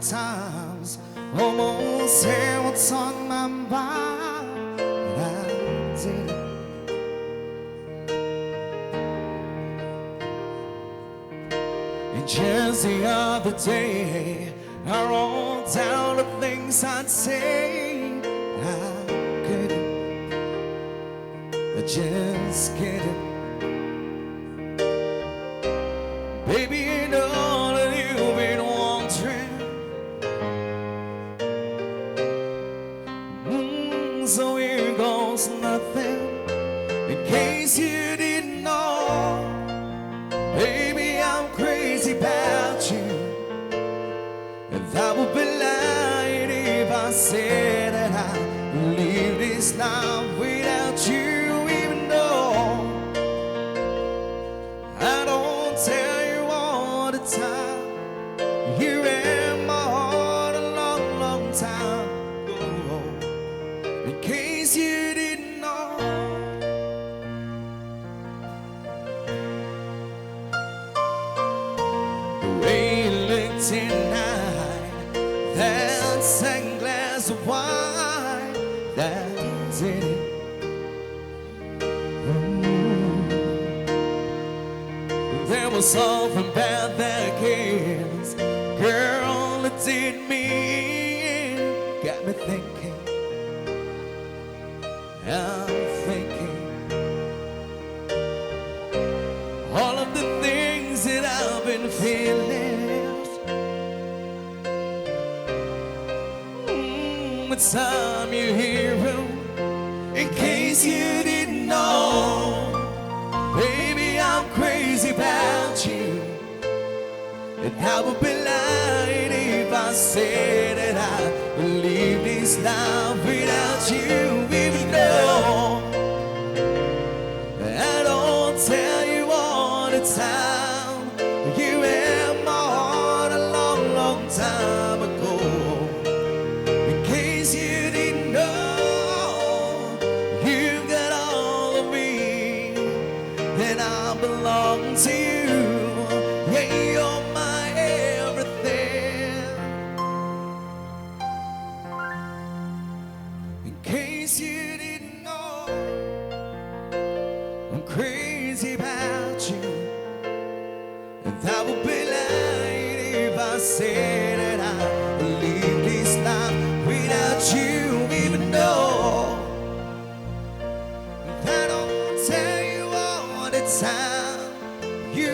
times, almost say what's on my mind, but I didn't. And just the other day, I wrote down the things I'd say, I couldn't, I just couldn't. Baby, you know that you've been wondering, so here goes nothing. In case you didn't know, baby, I'm crazy about you. And that would be lying if I said that I live this life without you, even though I don't tell you all the time. You in my heart a long, long time ago. In case you didn't know, the way you looked tonight, that second glass of wine, that's it. There was something bad that kiss, girl, it did me in. Got me thinking, I'm thinking all of the things that I've been feeling. It's time you hear him. In case you didn't know, baby, I'm crazy about you. And I would be lying if I said that I would leave this life without you, even though I don't tell you all the time. You in my heart a long, long time ago. In case you didn't know, you've got all of me, and I belong to you. Yeah, you're my everything. In case you didn't know, I'm crazy about you. And that would be lying if I said that I believe this life without you, even though I don't tell you all the time. You